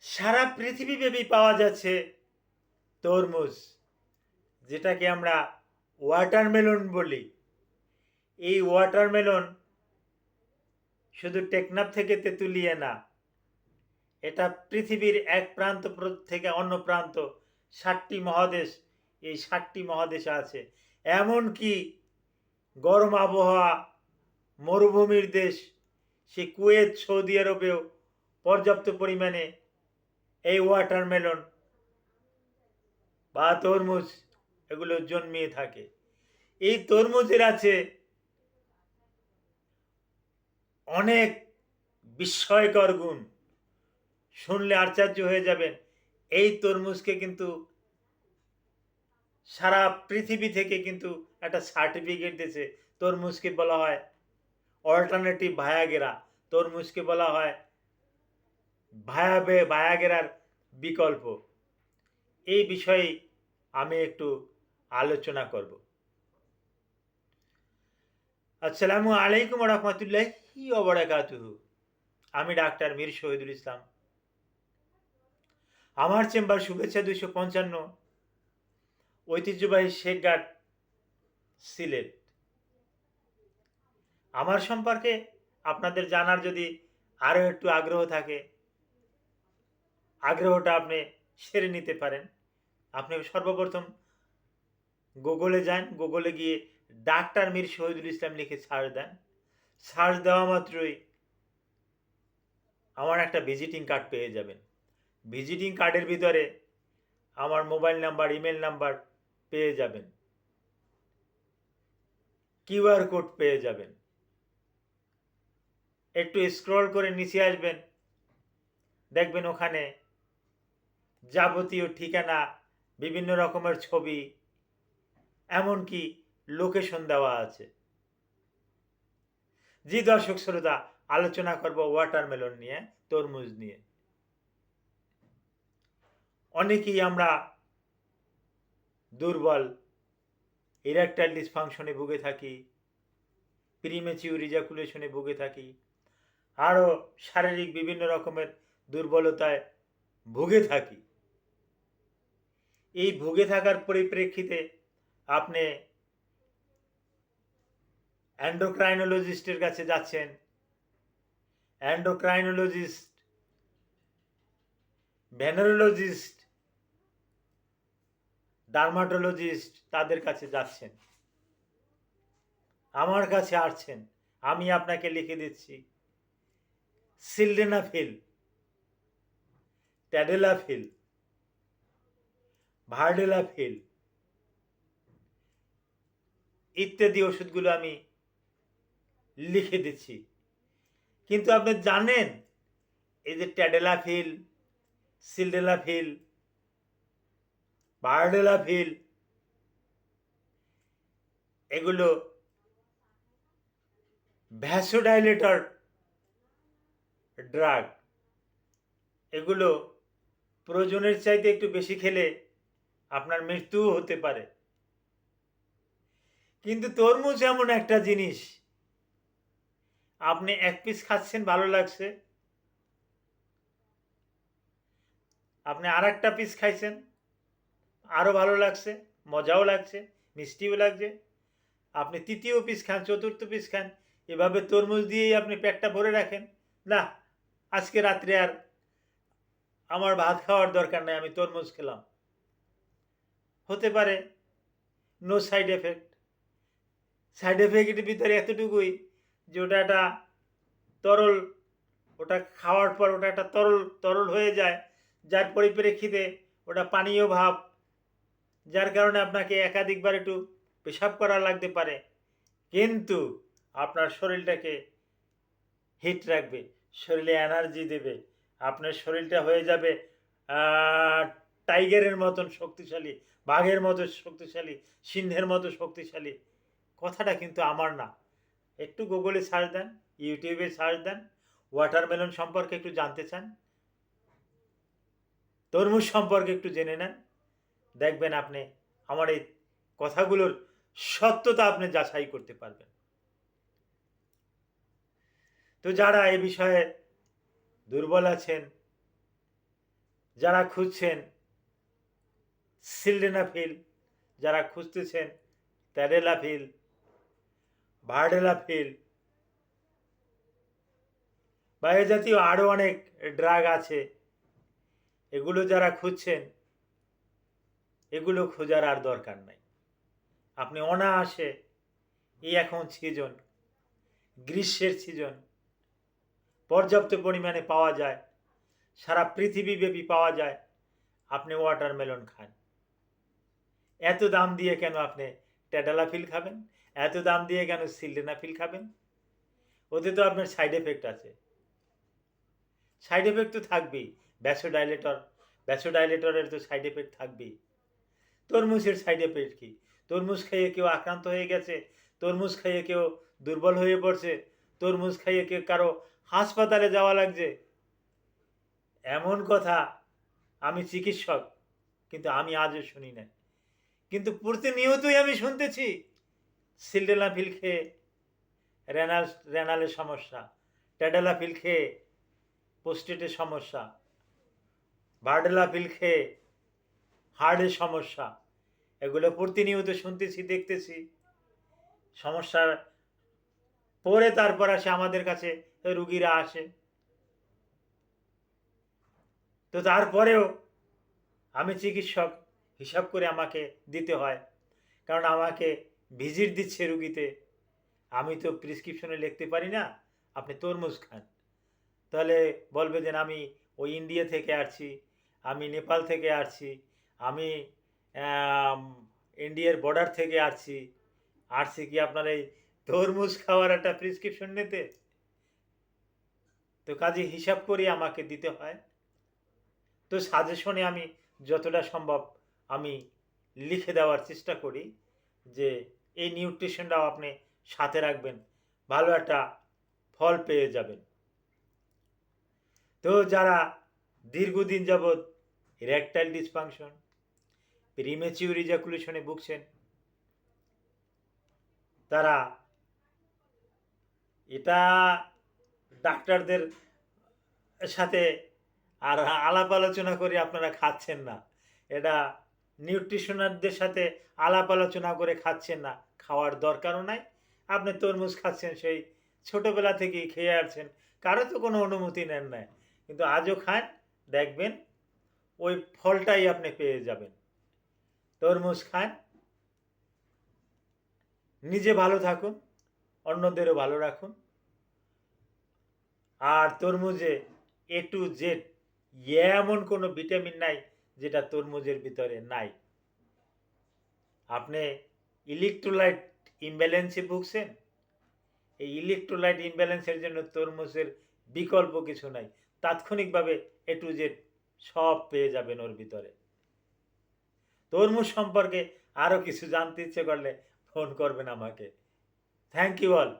সারা পৃথিবীব্যাপী পাওয়া যাচ্ছে তরমুজ, যেটাকে আমরা ওয়াটারমেলন বলি। এই ওয়াটারমেলন শুধু টেকনাফ থেকে তেঁতুলিয়া না, এটা পৃথিবীর এক প্রান্ত থেকে অন্য প্রান্ত, 7টি মহাদেশ, এই 7টি মহাদেশে আছে। এমনকি গরম আবহাওয়া, মরুভূমির দেশ, সে কুয়েত, সৌদি আরবেও পর্যাপ্ত পরিমাণে এই ওয়াটারমেলন বা তরমুজ এগুলো জন্মিয়ে থাকে। এই তরমুজের আছে অনেক বিস্ময়কর গুণ, শুনলে আশ্চর্য হয়ে যাবেন। এই তরমুজকে কিন্তু সারা পৃথিবী থেকে কিন্তু একটা সার্টিফিকেট দিয়েছে। তরমুজকে বলা হয় অল্টারনেটিভ ভায়াগেরা, তরমুজকে বলা হয় ভায়াগেরার বিকল্প। এই বিষয়ে আমি একটু আলোচনা করব। আসসালামু আলাইকুম রহমতুল্লাহি ওয়া বারাকাতুহু। আমি ডাক্তার মীর শহীদুল ইসলাম। আমার চেম্বার শুভেচ্ছা 255, ঐতিহ্যবাহী শেখঘাট, সিলেট। আমার সম্পর্কে আপনাদের জানার যদি আরও একটু আগ্রহ থাকে, আগ্রহটা আপনি সেরে নিতে পারেন। আপনি সর্বপ্রথম গুগলে যান, গুগলে গিয়ে ডাক্তার মীর শহীদুল ইসলাম লিখে সার্চ দেন। সার্চ দেওয়া মাত্রই আমার একটা ভিজিটিং কার্ড পেয়ে যাবেন। ভিজিটিং কার্ডের ভিতরে আমার মোবাইল নাম্বার, ইমেল নাম্বার পেয়ে যাবেন, কিউআর কোড পেয়ে যাবেন। একটু স্ক্রল করে নিচে আসবেন, দেখবেন ওখানে যাবতীয় ঠিকানা, বিভিন্ন রকমের ছবি, এমনকি লোকেশন দেওয়া আছে। জি দর্শক শ্রোতা, আলোচনা করব ওয়াটারমেলন নিয়ে, তরমুজ নিয়ে। অনেকেই আমরা দুর্বল, ইরেকটাইল ডিসফাংশনে ভুগে থাকি, প্রিমেচিউর ইজাকুলেশনে ভুগে থাকি, আরও শারীরিক বিভিন্ন রকমের দুর্বলতায় ভুগে থাকি। এই ভুগে থাকার পরিপ্রেক্ষিতে আপনি এন্ডোক্রাইনোলজিস্টের কাছে যাচ্ছেন, এন্ডোক্রাইনোলজিস্ট, ভেনারোলজিস্ট, ডার্মাটোলজিস্ট, তাদের কাছে যাচ্ছেন, আমার কাছে আসছেন। আমি আপনাকে লিখে দিচ্ছি সিলডেনাফিল, ট্যাডেলাফিল, ভার্ডেলাফিল ইত্যাদি ওষুধগুলো আমি লিখে দিচ্ছি। কিন্তু আপনি জানেন এই যে ট্যাডেলাফিল, সিলডেনাফিল, ভার্ডেলাফিল, এগুলো ভ্যাসোডাইলেটর ড্রাগ। এগুলো প্রয়োজনের চাইতে একটু বেশি খেলে আপনার মৃত্যুও হতে পারে। কিন্তু তরমুজ এমন একটা জিনিস, আপনি এক পিস খাচ্ছেন, ভালো লাগছে, আপনি আর একটা পিস খাইছেন, আরও ভালো লাগছে, মজাও লাগছে, মিষ্টিও লাগছে, আপনি তৃতীয় পিস খান, চতুর্থ পিস খান, এভাবে তরমুজ দিয়েই আপনি পেটটা ভরে রাখেন। না, আজকে রাত্রে আর আমার ভাত খাওয়ার দরকার নেই, আমি তরমুজ খেলাম। হতে পারে নো সাইড এফেক্ট। সাইড এফেক্টের ভিতরে এতটুকুই যে ওটা একটা তরল, ওটা খাওয়ার পর ওটা একটা তরল তরল হয়ে যায়, যার পরিপ্রেক্ষিতে ওটা পানীয় ভাব, যার কারণে আপনাকে একাধিকবার একটু পেশাব করা লাগতে পারে। কিন্তু আপনার শরীরটাকে হিট রাখবে, শরীরে এনার্জি দেবে, আপনার শরীরটা হয়ে যাবে টাইগারের মতন শক্তিশালী, বাঘের মতো শক্তিশালী, সিংহের মতো শক্তিশালী। কথাটা কিন্তু আমার না। একটু গুগলে সার্চ দেন, ইউটিউবে সার্চ দেন, ওয়াটারমেলন সম্পর্কে একটু জানতে চান, তরমুজ সম্পর্কে একটু জেনে নেন, দেখবেন আপনি আমার এই কথাগুলোর সত্যতা আপনি যাচাই করতে পারবেন। তো যারা এই বিষয়ে দুর্বল আছেন, যারা খুঁজছেন সিলডেনাফিল, যারা খুঁজতেছেন ট্যাডেলাফিল, ভার্ডেলাফিল বা এ জাতীয় আরও অনেক ড্রাগ আছে, এগুলো যারা খুঁজছেন, এগুলো খোঁজার আর দরকার নাই। আপনি অনায়াসে, এই এখন সিজন, গ্রীষ্মের সিজন, পর্যাপ্ত পরিমাণে পাওয়া যায়, সারা পৃথিবীব্যাপী পাওয়া যায়। আপনি ওয়াটারমেলন খান। এত দাম দিয়ে কেন আপনি ট্যাডালাফিল খাবেন? এত দাম দিয়ে কেন সিলডেনাফিল খাবেন? ওতে তো আপনার সাইড এফেক্ট আছে। সাইড এফেক্ট তো থাকবেই। ব্যাসোডাইলেটরের তো সাইড এফেক্ট থাকবেই। তরমুজের সাইড এফেক্ট কী? তরমুজ খাইয়ে কেউ আক্রান্ত হয়ে গেছে, তরমুজ খাইয়ে কেউ দুর্বল হয়ে পড়ছে, তরমুজ খাইয়ে কেউ কারো হাসপাতালে যাওয়া লাগছে, এমন কথা আমি চিকিৎসক, কিন্তু আমি আজও শুনি না। কিন্তু প্রতিনিয়তই আমি শুনতেছি সিলডেনাফিল খেয়ে রেনালের সমস্যা, ট্যাডালাফিল খেয়ে প্রোস্টেটের সমস্যা, ভার্ডেলাফিল খেয়ে হার্টের সমস্যা। এগুলো প্রতিনিয়ত শুনতেছি, দেখতেছি। সমস্যার পরে তারপর আসে আমাদের কাছে রুগীরা আসে। তো তারপরেও আমি চিকিৎসক হিসাব করে আমাকে দিতে হয়, কারণ আমাকে ভিজিট দিচ্ছে রুগীতে। আমি তো প্রেসক্রিপশনে লিখতে পারি না আপনি তরমুজ খান। তাহলে বলবে যে আমি ওই ইন্ডিয়া থেকে আসছি, আমি নেপাল থেকে আসছি, আমি ইন্ডিয়ার বর্ডার থেকে আসছি কি আপনার এই তরমুজ খাওয়ার একটা প্রেসক্রিপশন নিতে? তো কাজে হিসাব করে আমাকে দিতে হয়। তো সাজেশনে আমি যতটা সম্ভব আমি লিখে দেওয়ার চেষ্টা করি যে এই নিউট্রিশনটাও আপনি সাথে রাখবেন, ভালো একটা ফল পেয়ে যাবেন। তো যারা দীর্ঘদিন যাবৎ ইরেকটাইল ডিসফাংশন, প্রিমেচিউর ইজাকুলেশনে ভুগছেন, তারা এটা ডাক্তারদের সাথে আর আলাপ আলোচনা করে আপনারা খাচ্ছেন না, এটা নিউট্রিশনারদের সাথে আলাপ আলোচনা করে খাচ্ছেন না, খাওয়ার দরকারও নাই। আপনি তরমুজ খাচ্ছেন, সেই ছোটোবেলা থেকেই খেয়ে আসছেন, কারো তো কোনো অনুমতি নেন না, কিন্তু আজও খান, দেখবেন ওই ফলটাই আপনি পেয়ে যাবেন। তরমুজ খান, নিজে ভালো থাকুন, অন্যদেরও ভালো রাখুন। আর তরমুজে A to Z এমন কোনো ভিটামিন নাই যেটা তরমুজের ভিতরে নাই। আপনি ইলেকট্রোলাইট ইমব্যালেন্সে ভুগছেন, এই ইলেকট্রোলাইট ইমব্যালেন্সের জন্য তরমুজের বিকল্প কিছু নাই, তাৎক্ষণিকভাবে A to Z সব পেয়ে যাবেন ওর ভিতরে। তরমুজ সম্পর্কে আরও কিছু জানতে ইচ্ছে করলে ফোন করবেন আমাকে। Thank you all.